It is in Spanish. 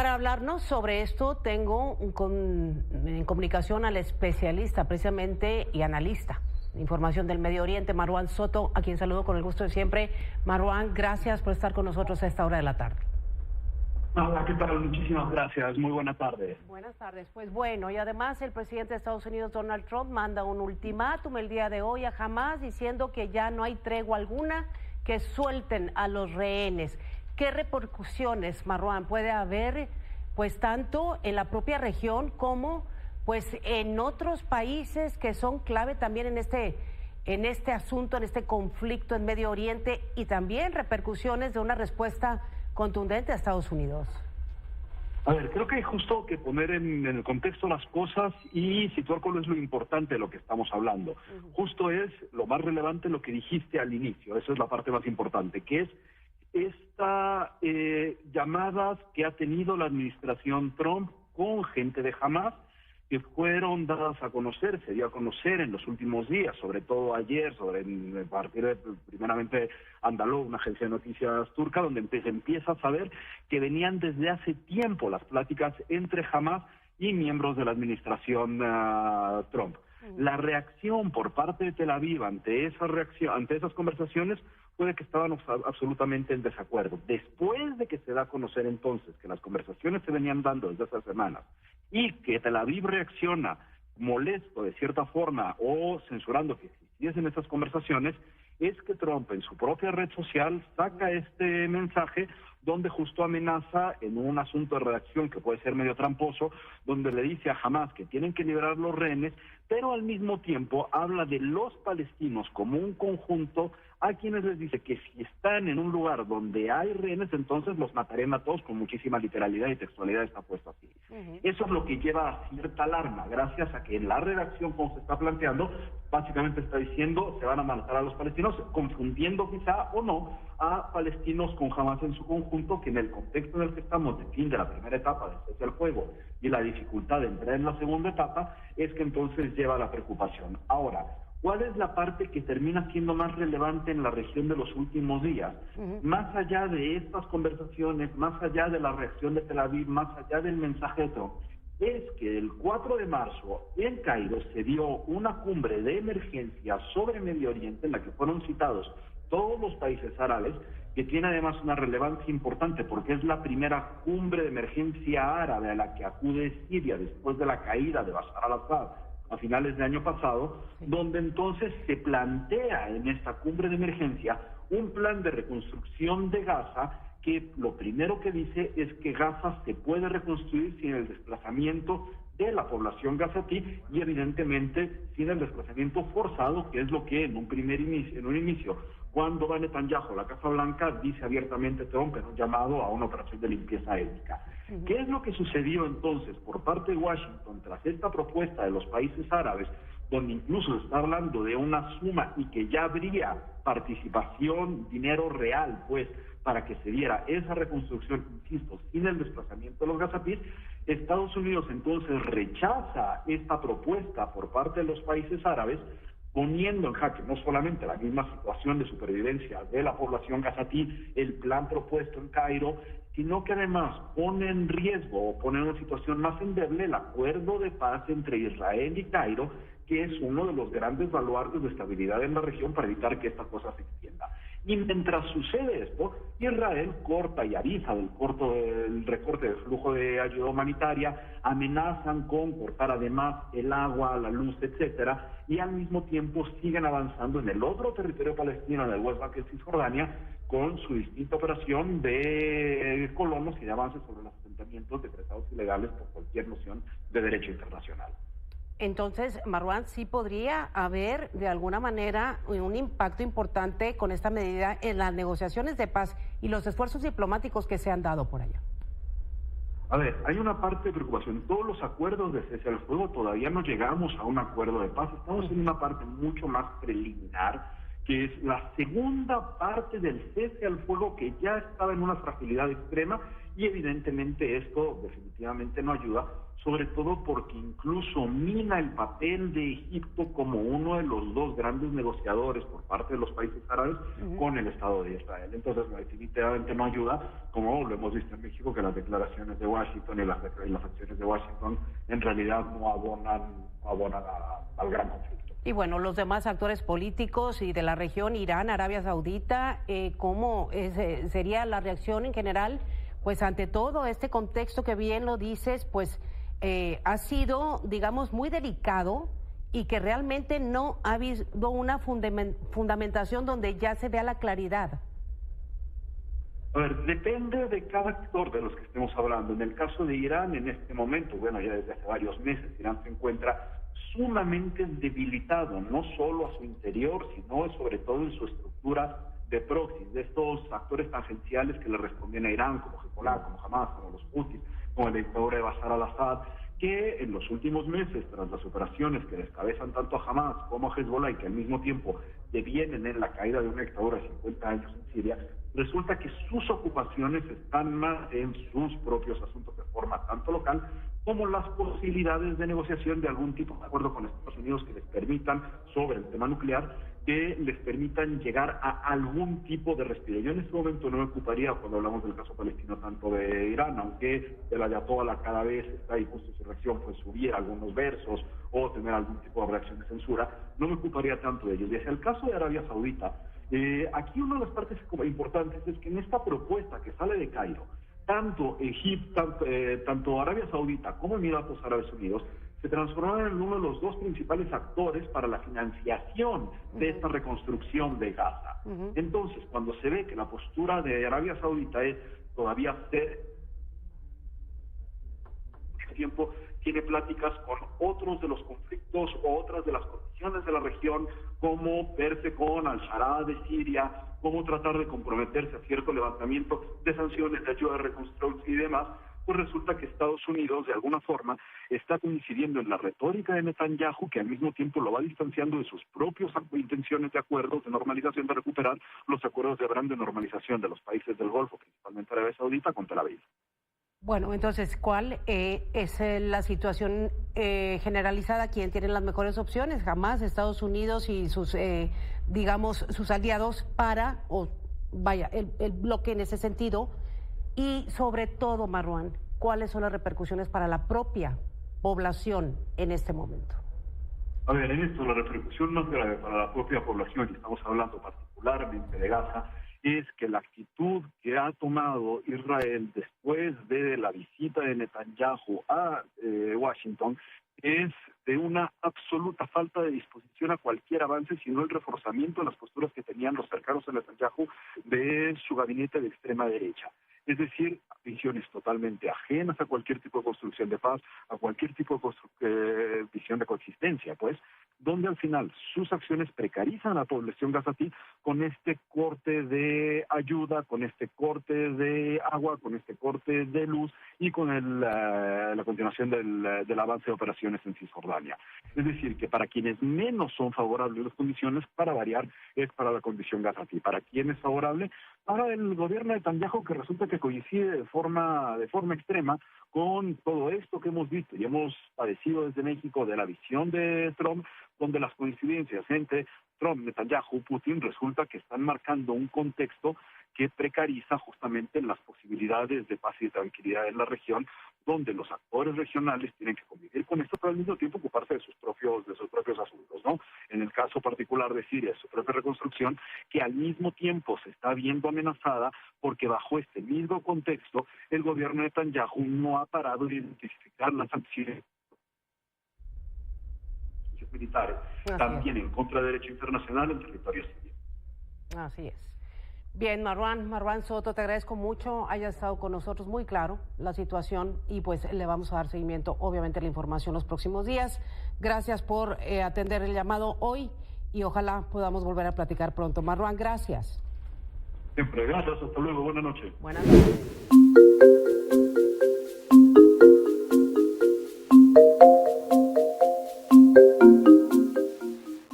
para hablarnos sobre esto tengo en comunicación al especialista precisamente y analista de información del Medio Oriente, Marwan Soto, a quien saludo con el gusto de siempre. Marwan, gracias por estar con nosotros a esta hora de la tarde. Hola, ¿qué tal? Muchísimas gracias. Muy buena tarde. Buenas tardes. Pues bueno, y además el presidente de Estados Unidos, Donald Trump, manda un ultimátum el día de hoy a Hamás diciendo que ya no hay tregua alguna, que suelten a los rehenes. ¿Qué repercusiones, Marwan, puede haber, pues tanto en la propia región como pues en otros países que son clave también en este asunto, en este conflicto en Medio Oriente, y también repercusiones de una respuesta contundente a Estados Unidos? A ver, creo que hay justo que poner en el contexto las cosas y situar cuál es lo importante de lo que estamos hablando. Justo es lo más relevante lo que dijiste al inicio, esa es la parte más importante, que es estas llamadas que ha tenido la administración Trump con gente de Hamás, que fueron dadas a conocer, se dio a conocer en los últimos días, sobre todo ayer, a partir de, primeramente, Andaló, una agencia de noticias turca, donde se empieza a saber que venían desde hace tiempo las pláticas entre Hamás y miembros de la administración Trump. La reacción por parte de Tel Aviv ante esas conversaciones fue de que estaban absolutamente en desacuerdo. Después de que se da a conocer entonces que las conversaciones se venían dando desde esas semanas y que Tel Aviv reacciona molesto de cierta forma o censurando que existiesen esas conversaciones, es que Trump en su propia red social saca este mensaje donde justo amenaza en un asunto de redacción que puede ser medio tramposo, donde le dice a Hamás que tienen que liberar los rehenes, pero al mismo tiempo habla de los palestinos como un conjunto, a quienes les dice que si están en un lugar donde hay rehenes, entonces los matarán a todos, con muchísima literalidad y textualidad está puesto así. Eso es lo que lleva a cierta alarma, gracias a que en la redacción, como se está planteando, básicamente está diciendo se van a matar a los palestinos, confundiendo quizá o no a palestinos con Hamás en su conjunto, que en el contexto en el que estamos, de fin de la primera etapa del cese al fuego y la dificultad de entrar en la segunda etapa, es que entonces lleva a la preocupación. Ahora, ¿cuál es la parte que termina siendo más relevante en la región de los últimos días? Más allá de estas conversaciones, más allá de la reacción de Tel Aviv, más allá del mensaje de Trump, es que el 4 de marzo en Cairo se dio una cumbre de emergencia sobre Medio Oriente en la que fueron citados todos los países árabes, que tiene además una relevancia importante porque es la primera cumbre de emergencia árabe a la que acude Siria después de la caída de Bashar al-Assad a finales de año pasado, donde entonces se plantea en esta cumbre de emergencia un plan de reconstrucción de Gaza que lo primero que dice es que Gaza se puede reconstruir sin el desplazamiento de la población gazatí y evidentemente sin el desplazamiento forzado, que es lo que en un inicio, cuando va Netanyahu a la Casa Blanca, dice abiertamente Trump en un llamado a una operación de limpieza étnica. ¿Qué es lo que sucedió entonces por parte de Washington tras esta propuesta de los países árabes, donde incluso se está hablando de una suma y que ya habría participación, dinero real, pues, para que se diera esa reconstrucción, insisto, sin el desplazamiento de los gazatíes? Estados Unidos entonces rechaza esta propuesta por parte de los países árabes, poniendo en jaque no solamente la misma situación de supervivencia de la población gazatí, el plan propuesto en Cairo, sino que además pone en riesgo o pone en una situación más endeble el acuerdo de paz entre Israel y Cairo, que es uno de los grandes baluartes de estabilidad en la región para evitar que esta cosa se extienda. Y mientras sucede esto, Israel corta y avisa del recorte del flujo de ayuda humanitaria, amenazan con cortar además el agua, la luz, etcétera, y al mismo tiempo siguen avanzando en el otro territorio palestino, en el West Bank y Cisjordania, con su distinta operación de colonos y de avances sobre los asentamientos decretados ilegales por cualquier noción de derecho internacional. Entonces, Marwan, sí podría haber de alguna manera un impacto importante con esta medida en las negociaciones de paz y los esfuerzos diplomáticos que se han dado por allá. A ver, hay una parte de preocupación. En todos los acuerdos de cese al fuego todavía no llegamos a un acuerdo de paz. Estamos en una parte mucho más preliminar, que es la segunda parte del cese al fuego, que ya estaba en una fragilidad extrema y evidentemente esto definitivamente no ayuda, sobre todo porque incluso mina el papel de Egipto como uno de los dos grandes negociadores por parte de los países árabes con el Estado de Israel. Entonces, definitivamente no ayuda, como lo hemos visto en México, que las declaraciones de Washington y las acciones de Washington en realidad no abonan al gran conflicto. Y bueno, los demás actores políticos y de la región, Irán, Arabia Saudita, ¿cómo sería la reacción en general? Pues ante todo este contexto que bien lo dices, pues ha sido, digamos, muy delicado y que realmente no ha habido una fundamentación donde ya se vea la claridad. A ver, depende de cada actor de los que estemos hablando. En el caso de Irán, en este momento, bueno, ya desde hace varios meses, Irán se encuentra sumamente debilitado, no solo a su interior, sino sobre todo en su estructura de proxies, de estos actores tangenciales que le respondían a Irán, como Hezbollah, como Hamas, como los Houthis, como el dictador de Bashar al-Assad, que en los últimos meses, tras las operaciones que descabezan tanto a Hamas como a Hezbollah y que al mismo tiempo devienen en la caída de una dictadura de 50 años en Siria, resulta que sus ocupaciones están más en sus propios asuntos de forma tanto local como las posibilidades de negociación de algún tipo de acuerdo con Estados Unidos que les permitan, sobre el tema nuclear, que les permitan llegar a algún tipo de respiro. Yo en este momento no me ocuparía, cuando hablamos del caso palestino, tanto de Irán, aunque el ayatollah cada vez está y justo su reacción pues subir algunos versos o tener algún tipo de reacción de censura, no me ocuparía tanto de ellos. Y hacia el caso de Arabia Saudita, aquí una de las partes importantes es que en esta propuesta que sale de Cairo, tanto Egipto, tanto Arabia Saudita como Emiratos Árabes Unidos se transformaron en uno de los dos principales actores para la financiación de esta reconstrucción de Gaza. Entonces, cuando se ve que la postura de Arabia Saudita es todavía tiempo tiene pláticas con otros de los conflictos o otras de las condiciones de la región, como verse con Al-Sharaa de Siria, cómo tratar de comprometerse a cierto levantamiento de sanciones, de ayuda de reconstrucción y demás, pues resulta que Estados Unidos, de alguna forma, está coincidiendo en la retórica de Netanyahu, que al mismo tiempo lo va distanciando de sus propias intenciones de acuerdos de normalización, de recuperar los acuerdos de Abraham de normalización de los países del Golfo, principalmente Arabia Saudita, con Tel Aviv. Bueno, entonces, ¿cuál es la situación generalizada? ¿Quién tiene las mejores opciones? Jamás Estados Unidos y sus, digamos, sus aliados para, el bloque en ese sentido. Y sobre todo, Marwan, ¿cuáles son las repercusiones para la propia población en este momento? A ver, en esto la repercusión más grave para la propia población, y estamos hablando particularmente de Gaza, es que la actitud que ha tomado Israel después de la visita de Netanyahu a Washington es de una absoluta falta de disposición a cualquier avance, sino el reforzamiento de las posturas que tenían los cercanos a Netanyahu de su gabinete de extrema derecha. Es decir, visiones totalmente ajenas a cualquier tipo de construcción de paz, a cualquier tipo de visión de coexistencia, pues, donde al final sus acciones precarizan a la población gazatí con este corte de ayuda, con este corte de agua, con este corte de luz y con la continuación del avance de operaciones en Cisjordania. Es decir, que para quienes menos son favorables las condiciones, para variar, es para la condición gazatí. ¿Para quién es favorable? Para el gobierno de Netanyahu, que resulta que coincide de forma extrema con todo esto que hemos visto y hemos padecido desde México de la visión de Trump, donde las coincidencias entre Trump, Netanyahu, Putin resulta que están marcando un contexto que precariza justamente las posibilidades de paz y de tranquilidad en la región, donde los actores regionales tienen que convivir con esto, pero al mismo tiempo ocuparse de sus propios asuntos, ¿no? En el caso particular de Siria, su propia reconstrucción, que al mismo tiempo se está viendo amenazada porque bajo este mismo contexto el gobierno de Netanyahu no ha parado de identificar las acciones militares, también en contra del derecho internacional en territorio sirio. Así es. Bien, Marwan Soto, te agradezco mucho, hayas estado con nosotros, muy claro la situación y pues le vamos a dar seguimiento, obviamente, a la información los próximos días. Gracias por atender el llamado hoy y ojalá podamos volver a platicar pronto. Marwan, gracias. Siempre, gracias, hasta luego, buenas noches. Buenas noches.